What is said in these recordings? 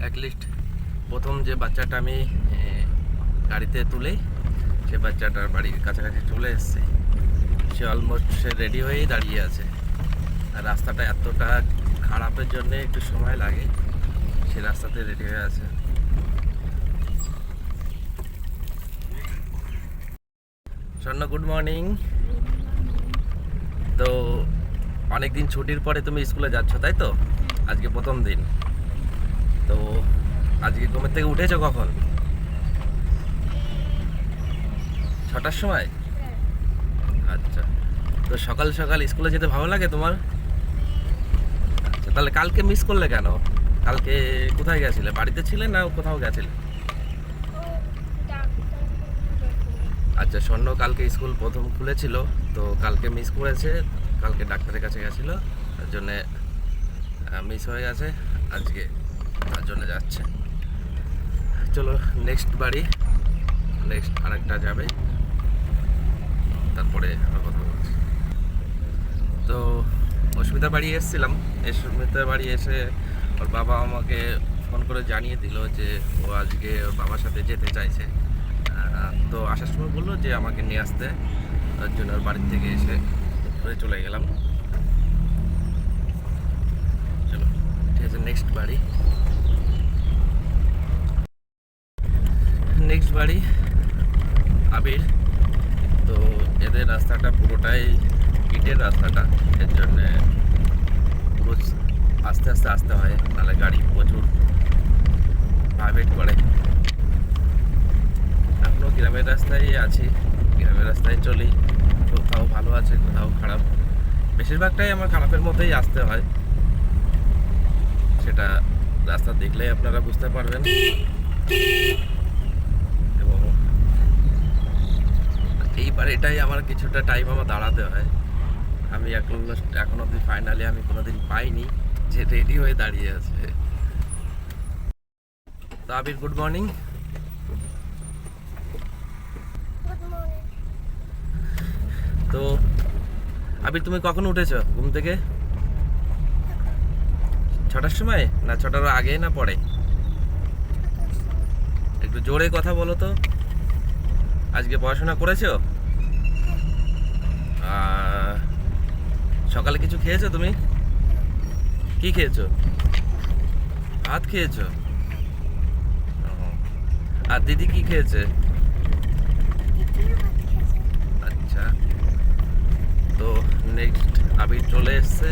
At least প্রথম যে বাচ্চাটা আমি গাড়িতে তুলে সে বাচ্চাটার বাড়ির কাছাকাছি চলে এসেছে। সে অলমোস্ট সে রেডি হয়েই দাঁড়িয়ে আছে। আর রাস্তাটা এতটা খারাপের জন্যে একটু সময় লাগে, সে রাস্তাতে রেডি হয়ে আছে। স্বর্ণ, গুড মর্নিং। তো অনেকদিন ছুটির পরে তুমি স্কুলে যাচ্ছ, তাই তো? আজকে প্রথম দিন। তো আজকে ঘুমের থেকে উঠেছো কখন? 6টার সময়? আচ্ছা। তো সকাল সকাল স্কুলে যেতে ভালো লাগে তোমার? আচ্ছা, তাহলে কালকে মিস করলে কেন? কালকে কোথায় গেছিলে? বাড়িতে ছিলে না কোথাও গেছিলে? আচ্ছা, স্বর্ণ কালকে স্কুল প্রথম খুলেছিল, তো কালকে মিস করেছে। কালকে ডাক্তারের কাছে গেছিলো, তার জন্যে মিস হয়ে গেছে আজকে, তার জন্য যাচ্ছে। চলো নেক্সট বাড়ি, নেক্সট আরেকটা যাবে, তারপরে আবার কথা বলছি। তো অস্মিতার বাড়ি এসেছিলাম। অস্মিতার বাড়ি এসে ওর বাবা আমাকে ফোন করে জানিয়ে দিল যে ও আজকে ওর বাবার সাথে যেতে চাইছে। তো আসার সময় বললো যে আমাকে নিয়ে আসতে, তার জন্য ওর বাড়ির থেকে এসে ঘুরে চলে গেলাম। চলো ঠিক আছে, নেক্সট বাড়ি। নেক্সট বাড়ি আবির। তো এদের রাস্তাটা পুরোটাই ইটের রাস্তাটা, এর জন্যে পুরো আস্তে আস্তে আসতে হয়, নাহলে গাড়ি প্রচুর ভাইব্রেট করে। এখনও গ্রামের রাস্তায় আছি, গ্রামের রাস্তায় চলি। কোথাও ভালো আছে, কোথাও খারাপ। বেশিরভাগটাই আমার খারাপের মধ্যেই আসতে হয়, সেটা রাস্তা দেখলেই আপনারা বুঝতে পারবেন। এবং এইবার এটাই আমার কিছুটা টাইম আমার দাঁড়াতে হয়। আমি এখন অব্দি ফাইনালি আমি কোনোদিন পাইনি যে রেডি হয়ে দাঁড়িয়ে আছে। তো আবির, গুড মর্নিং। তো আবির, তুমি কখন উঠেছো ঘুম থেকে? 6টার সময় না 6টার আগে না পরে? একটু জোরে কথা বলো তো। আজকে পড়াশোনা করেছো? সকালে কিছু খেয়েছো তুমি? কি খেয়েছো? ভাত খেয়েছো? আর দিদি কি খেয়েছে? আচ্ছা। তো নেক্সট আবির চলে এসছে,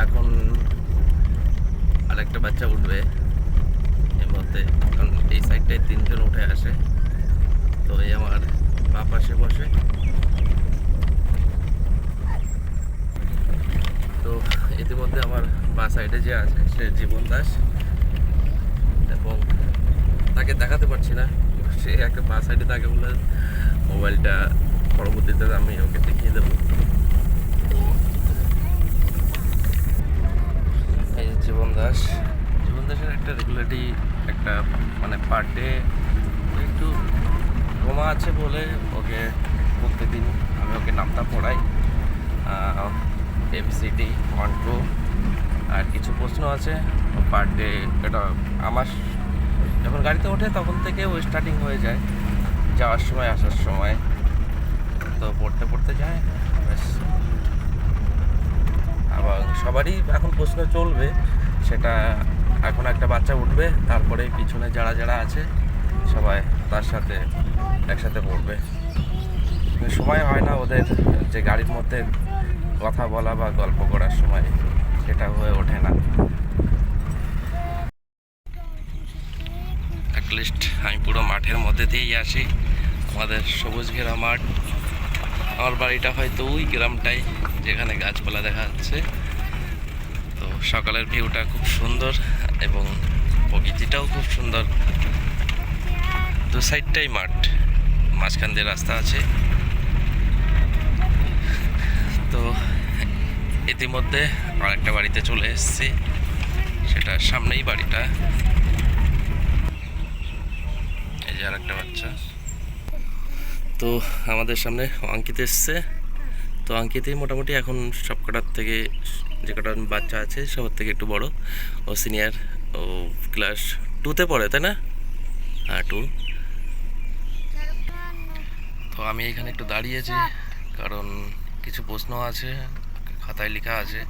এখন আরেকটা বাচ্চা উঠবে এর মধ্যে। কারণ এই সাইডটায় 3জন উঠে আসে, তো এই আমার বাঁ পাশে বসে। তো ইতিমধ্যে আমার বাঁ সাইডে যে আছে সে জীবন দাস, এবং তাকে দেখাতে পারছি না। সে একটা বাঁ সাইডে থাকে বলে মোবাইলটা পরবর্তীতে আমি ওকে দেখিয়ে দেবো। এই জীবন দাস, জীবন দাসের একটা রেগুলারলি একটা মানে পার ডে একটু কমা আছে বলে ওকে প্রত্যেকদিন আমি ওকে নামটা পড়াই। MCT 1 2 আর কিছু প্রশ্ন আছে পার ডে। এটা আমার যখন গাড়িতে ওঠে তখন থেকে ও স্টার্টিং হয়ে যায়, যাওয়ার সময় আসার সময় তো পড়তে পড়তে যায় ব্যাস। আবার সবারই এখন প্রশ্ন চলবে, সেটা এখন একটা বাচ্চা উঠবে, তারপরে পিছনে যারা যারা আছে সবাই তার সাথে একসাথে পড়বে। সময় হয় না ওদের যে গাড়ির মধ্যে কথা বলা বা গল্প করার সময়, সেটা হয়ে ওঠে না। অ্যাটলিস্ট আমি পুরো মাঠের মধ্যে দিয়েই আসি, আমাদের সবুজ ঘেরা মাঠ। আমার বাড়িটা হয়তো ওই গ্রামটাই যেখানে গাছপালা দেখা যাচ্ছে। তো সকালের ভিউটা খুব সুন্দর এবং প্রকৃতিটাও খুব সুন্দর। দু সাইডটাই মাঠ, মাঝখান দিয়ে রাস্তা আছে। তো ইতিমধ্যে আরেকটা বাড়িতে চলে এসেছি, সেটা সামনেই বাড়িটা। এই যে আরেকটা বাচ্চা। তো আমাদের সামনে অঙ্কিত এসছে। তো অঙ্কিতই মোটামুটি এখন সব কটার থেকে, যে কটা বাচ্চা আছে সবার থেকে একটু বড়। ও সিনিয়র ও ক্লাস 2-তে পড়ে, তাই না? হ্যাঁ 2। তো আমি এখানে একটু দাঁড়িয়েছি কারণ কিছু প্রশ্ন আছে, খাতায় লেখা আছে,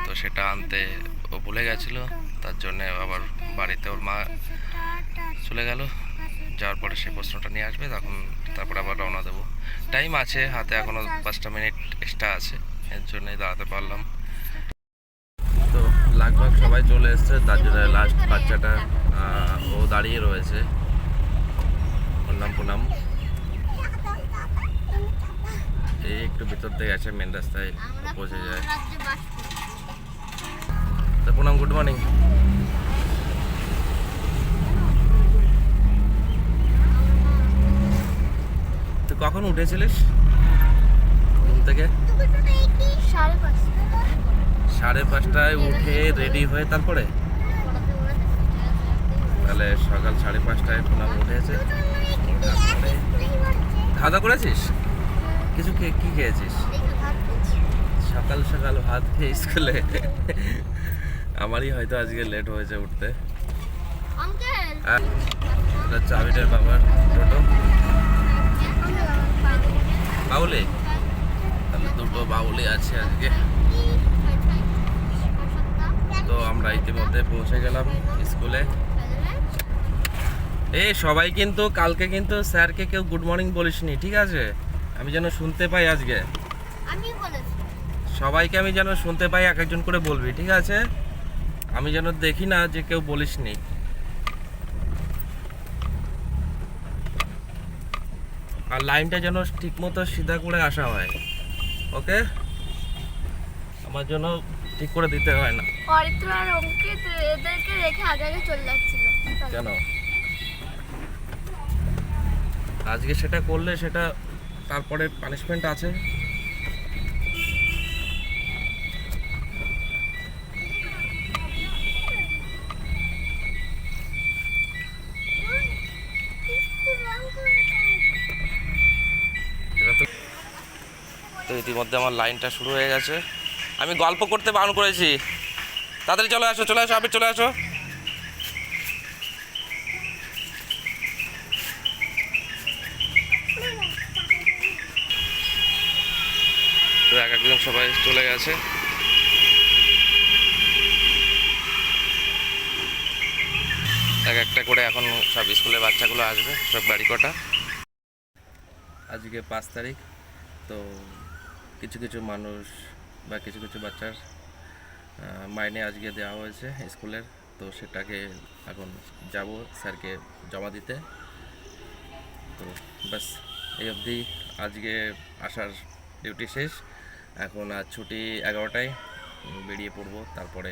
তো সেটা আনতে ও ভুলে গেছিলো। তার জন্য আবার বাড়িতে ওর মা চলে গেল, যাওয়ার পরে সেই প্রশ্নটা নিয়ে আসবে, তারপর আবার রওনা দেবো। টাইম আছে হাতে, এখনও 5টা মিনিট এক্সট্রা আছে, এর জন্যই দাঁড়াতে পারলাম। তো লাগভাগ সবাই চলে এসছে, তার জন্য লাস্ট বাচ্চাটা ও দাঁড়িয়ে রয়েছে। ওর নাম পুনাম। এই একটু ভিতর থেকে গেছে, মেন রাস্তায় পৌঁছে যায়। তো পুনাম, গুড মর্নিং। তুই কখন উঠেছিলিস ঘুম থেকে? 5:30টায় উঠে রেডি হয়ে তারপরে তাহলে সকাল 5:30টায় পুনাম উঠেছে। খাওয়া দাওয়া করেছিস? কিছু কি খেয়েছিস? সকাল সকাল ভাত খেয়ে স্কুলে? আমারই হয়তো আজকে লেট হয়েছে উঠতে। এটা চাবিটার বাবার টোটো বাউলি, তাহলে দুটো বাউলি আছে আজকে। তো আমরা ইতিমধ্যে পৌঁছে গেলাম স্কুলে। সবাই কিন্তু কালকে কিন্তু স্যারকে কেউ গুড মর্নিং বলিসনি, ঠিক আছে? আমি যেন শুনতে পাই আজকে, সবাইকে আমি যেন শুনতে পাই, এক একজন করে বলবি, ঠিক আছে? আমি যেন দেখি না যে কেউ বলিসনি। আর লাইনটা যেন ঠিক মতো সিধা করে আসা হয়, ওকে? আমার জন্য ঠিক করে দিতে হয় না। অরিত্র আর অঙ্কিত এদেরকে রেখে আগে আগে চলে যাচ্ছিল। কেন? আজকে সেটা করলে সেটা তারপরে পানিশমেন্ট আছে। তো ইতিমধ্যে আমার লাইনটা শুরু হয়ে গেছে। আমি গল্প করতে বারণ করেছি, তাড়াতাড়ি চলে আসো, চলে আসো, আপনি চলে আসো। তো এক একজন সবাই চলে গেছে। এক একটা করে এখন সব স্কুলের বাচ্চাগুলো আসবে, সব বাড়ি কটা। আজকে 5 তারিখ। তো কিছু কিছু মানুষ বা কিছু কিছু বাচ্চার মাইনে আজকে দেওয়া হয়েছে স্কুলের, তো সেটাকে এখন যাব স্যারকে জমা দিতে। তো ব্যাস এই অবধি আজকে আসার ডিউটি শেষ। এখন আর ছুটি 11টায়, বেরিয়ে পড়বো, তারপরে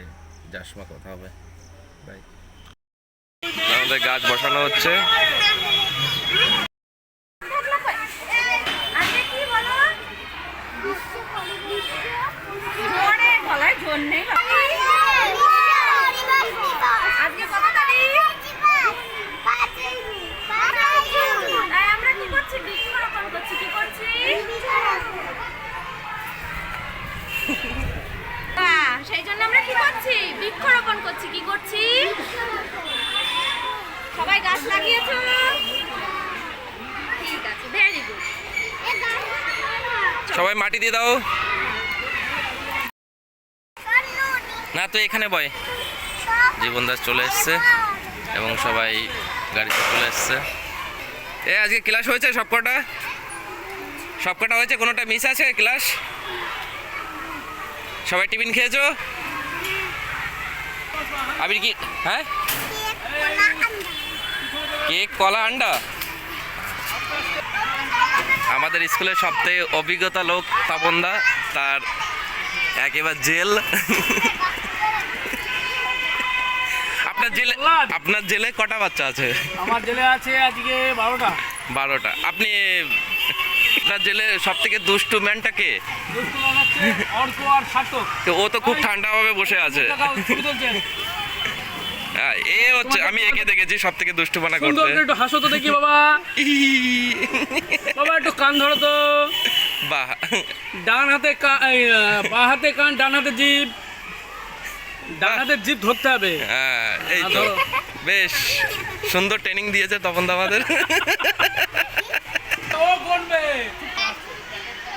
যার সময় কথা হবে। বাই। আমাদের গাছ বসানো হচ্ছে। সেই জন্য আমরা কি করছি? বৃক্ষরোপণ করছি। কি করছি? সবাই গাছ লাগিয়েছো? ঠিক আছে, ভেরি গুড। সবাই মাটি দিয়ে দাও। না তো এখানে বয়। জীবন দাস চলে এসছে এবং সবাই গাড়িতে চলে এসছে। আজকে ক্লাস হয়েছে সবকটা? সবকটা হয়েছে? কোনোটা মিস আছে ক্লাস? সবাই টিফিন খেয়েছো? আবির কি? হ্যাঁ, কেক, কলা, আন্ডা। আমাদের স্কুলের সবথেকে অভিজ্ঞতা লোক তপনদা, তার একেবারে জেল। আপনার জেলে কটা বাচ্চা আছে? আমার জেলে আছে আজকে 12টা। 12টা। আপনি, আপনার জেলে সব থেকে দুষ্টু ম্যানটা কে? দুষ্টু ম্যান হচ্ছে অর্ক আর সার্থক। তো ও তো খুব ঠান্ডাভাবে বসে আছে। এ হচ্ছে, আমি একে দেখেছি সব থেকে দুষ্টুপানা করতে। সুন্দর একটু হাসো তো দেখি বাবা। বাবা একটু কান ধরো তো। বাহ। ডান হাতে বাঁ হাতে কান, ডান হাতে জিভ। ডান হাতের জিপ ধরতে হবে। হ্যাঁ এই তো ধরো। বেশ সুন্দর ট্রেনিং দিয়েছে তপন দা আমাদের। ও করবে।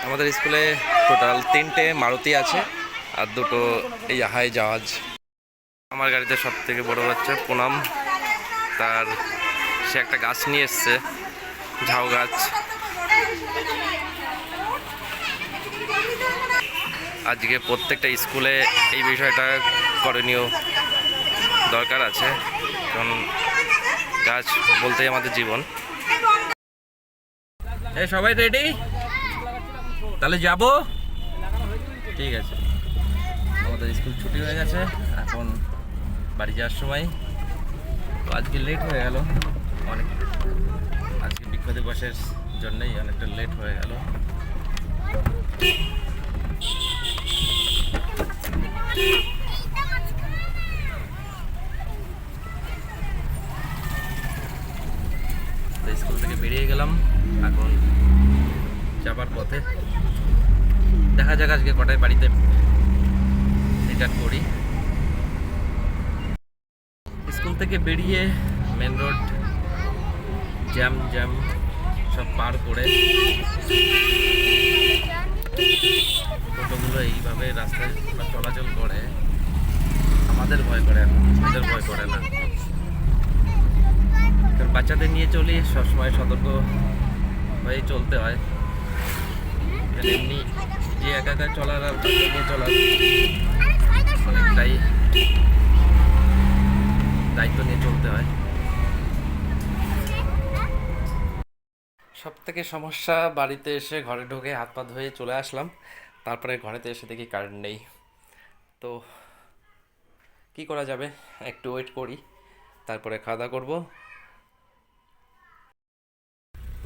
আমাদের স্কুলে টোটাল 3টে মারুতি আছে আর 2টো এই হাই জাহাজ। আমার গাড়িতে সব থেকে বড় হচ্ছে পুনাম, তার সে একটা গাছ নিয়ে এসছে, ঝাউ গাছ। আজকে প্রত্যেকটা স্কুলে এই বিষয়টা করণীয় দরকার আছে, কারণ গাছ বলতেই আমাদের জীবন। এই সবাই রেডি? তাহলে যাব? ঠিক আছে। আমাদের স্কুল ছুটি হয়ে গেছে, এখন বাড়ি যাওয়ার সময়। তো আজকে লেট হয়ে গেল অনেক, আজকে বিক্ষোভ দিবসের জন্যই অনেকটা লেট হয়ে গেল। তো স্কুল থেকে বেরিয়ে গেলাম, এখন যাবার পথে দেখা যাক আজকে কটায় বাড়িতে রিটার্ন করি। স্কুল থেকে বেরিয়ে মেন রোড জ্যাম জ্যাম সব পার করে টোটোগুলো এইভাবে রাস্তায় চলাচল করে, আমাদের ভয় করে, এখন ওদের ভয় করে না। কারণ বাচ্চাদের নিয়ে চলি, সবসময় সতর্ক হয়ে চলতে হয়। এমনি যে একা একা চলার আর নিয়ে চলার অনেকটাই দায়িত্ব নিয়ে চলতে হয়। সব থেকে সমস্যা বাড়িতে এসে ঘরে ঢুকে হাত পা ধুয়ে চলে আসলাম, তারপরে ঘরেতে এসে দেখি কারেন্ট নেই। তো কি করা যাবে, একটু ওয়েট করি, তারপরে খাওয়া দাওয়া করবো।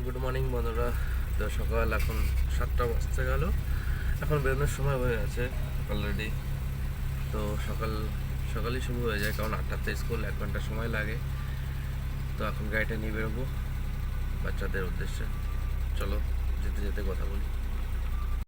গুড মর্নিং বন্ধুরা। তো সকাল এখন 7টা বাজতে গেল, এখন বেরোনোর সময় হয়ে গেছে অলরেডি। তো সকালই শুরু হয়ে যায়, কারণ 8টাতে স্কুল, 1 ঘন্টা সময় লাগে। তো এখন গাড়িটা নিয়ে বেরোবো বাচ্চাদের উদ্দেশ্যে। চলো যেতে যেতে কথা বলি।